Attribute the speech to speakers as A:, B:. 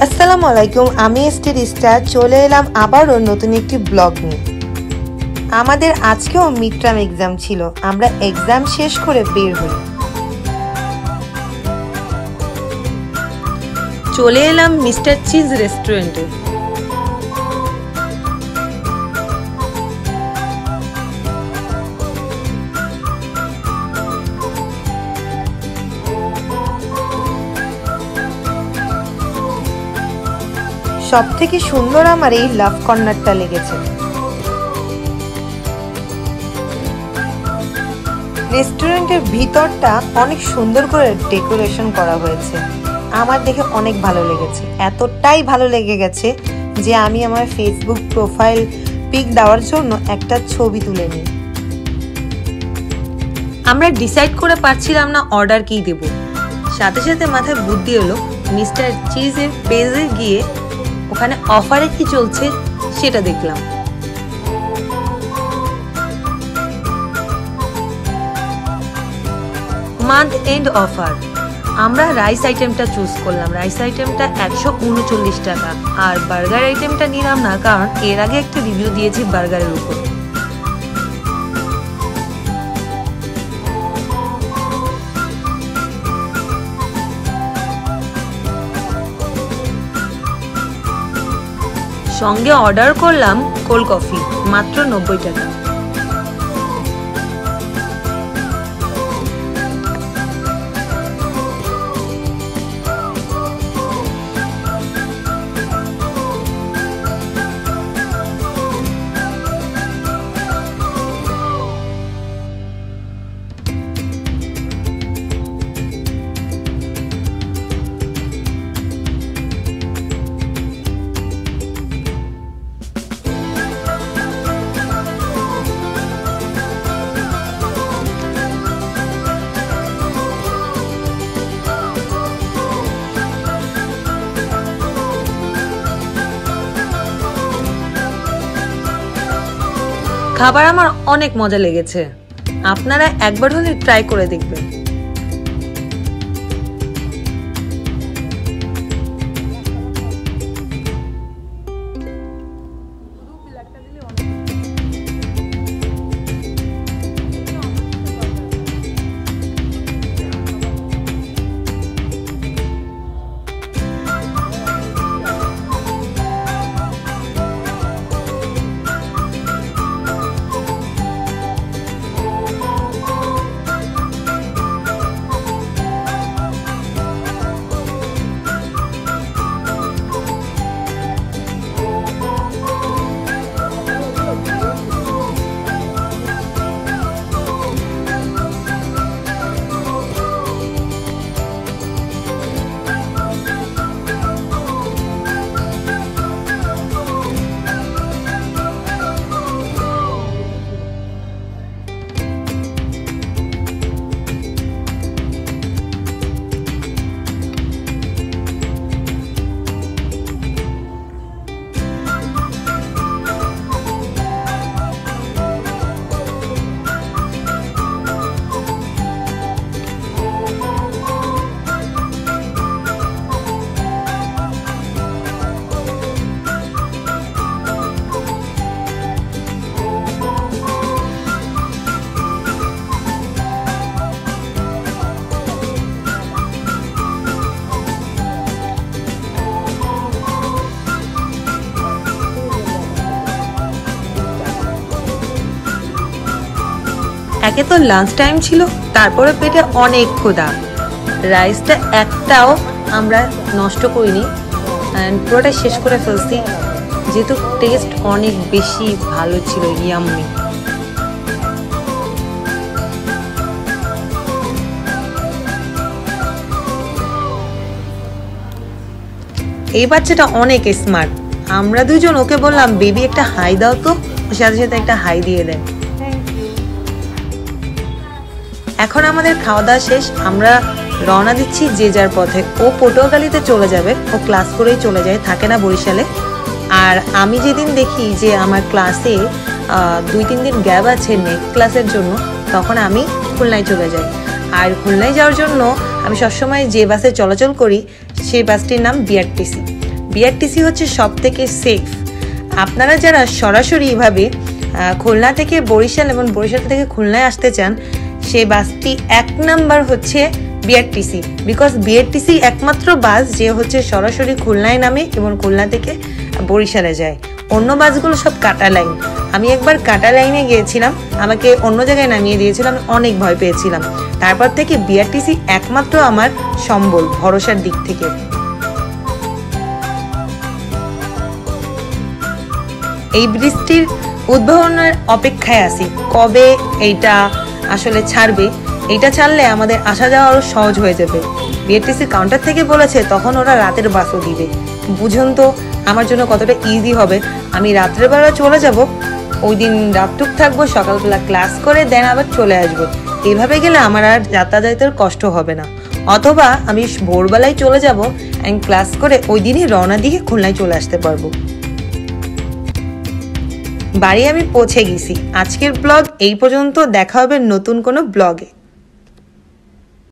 A: আসসালামু আলাইকুম, আমি ST.Rishta চলে এলাম আবারও নতুন একটি ব্লগ নিয়ে। আমাদের আজকেও মিড টার্ম এক্সাম ছিল। আমরা এক্সাম শেষ করে বের হই। চলে এলাম মিস্টার চিজ রেস্টুরেন্টে। সব থেকে সুন্দর আমার এই লাভ কর্নারটা লেগেছে। রেস্টুরেন্টের ভিতরটা অনেক সুন্দর করে ডেকোরেশন করা হয়েছে। আমার দেখে অনেক ভালো লেগেছে, এতটাই ভালো লেগে গেছে যে আমি আমার ফেসবুক প্রোফাইল পিক দেওয়ার জন্য একটা ছবি তুলে নিই। আমরা ডিসাইড করে পারছিলাম না অর্ডার কি দেব। সাথে সাথে মাথায় বুদ্ধি এলো মিস্টার চিজের পেজে গিয়ে ওখানে অফারে কি চলছে সেটা দেখলাম। Month end offer. আমরা রাইস আইটেমটা চুজ করলাম। রাইস আইটেমটা 139 টাকা, আর বার্গার আইটেমটা নিলাম না, কারণ এর আগে একটা রিভিউ দিয়েছি বার্গারের উপর। সঙ্গে অর্ডার করলাম কোল্ড কফি, মাত্র 90 টাকা। খাবার আমার অনেক মজা লেগেছে, আপনারা একবার হলে ট্রাই করে দেখবেন। একে তো লাঞ্চ টাইম ছিল, তারপরে পেটে অনেক ক্ষুধা। রাইসটা একটাও আমরা নষ্ট করিনি, পুরোটা শেষ করে ফেলছি, যেহেতু টেস্ট অনেক বেশি ভালো ছিল, ইয়াম্মি। এই বাচ্চাটা অনেক স্মার্ট। আমরা দুজন ওকে বললাম বেবি একটা হাই দাও তো, সাথে সাথে একটা হাই দিয়ে দেয়। এখন আমাদের খাওয়া দাওয়া শেষ, আমরা রওনা দিচ্ছি যে যার পথে। ও পটুয়াখালীতে চলে যাবে, ও ক্লাস করেই চলে যায়, থাকে না বরিশালে। আর আমি যেদিন দেখি যে আমার ক্লাসে 2-3 দিন গ্যাপ আছে নেক্সট ক্লাসের জন্য, তখন আমি খুলনায় চলে যাই। আর খুলনায় যাওয়ার জন্য আমি সবসময় যে বাসে চলাচল করি সেই বাসটির নাম বিআরটিসি। বিআরটিসি হচ্ছে সব থেকে সেফ। আপনারা যারা সরাসরি এভাবে খুলনা থেকে বরিশাল এবং বরিশাল থেকে খুলনায় আসতে চান, সেই বাসটি 1 নাম্বার হচ্ছে বিআরটিসি। বিকজ বিআরটিসি একমাত্র বাস যে হচ্ছে সরাসরি খুলনায় নামে এবং খুলনা থেকে বরিশালে যায়। অন্য বাসগুলো সব কাটা লাইন। আমি একবার কাটা লাইনে গিয়েছিলাম, আমাকে অন্য জায়গায় নামিয়ে দিয়েছিলাম, অনেক ভয় পেয়েছিলাম। তারপর থেকে বিআরটিসি একমাত্র আমার সম্বল, ভরসার দিক থেকে। এই বৃষ্টির উদ্ভাবনের অপেক্ষায় আছি, কবে এইটা আসলে ছাড়বে। এইটা ছাড়লে আমাদের আসা যাওয়া আরো সহজ হয়ে যাবে। বিআরটিসি কাউন্টার থেকে বলেছে তখন ওরা রাতের বাসও দিবে। বুঝুন তো আমার জন্য কতটা ইজি হবে। আমি রাত্রের বেলা চলে যাব, ওই দিন রাতটুক থাকবো, সকালবেলা ক্লাস করে দেন আবার চলে আসবো। এভাবে গেলে আমার আর যাতায়াতের কষ্ট হবে না। অথবা আমি ভোরবেলায় চলে যাব, আমি ক্লাস করে ওই দিনই রওনা দিয়ে খুলনায় চলে আসতে পারবো। বাড়ি আমি পৌঁছে গেছি। আজকের ব্লগ এই পর্যন্ত, দেখা হবে নতুন কোনো ব্লগে।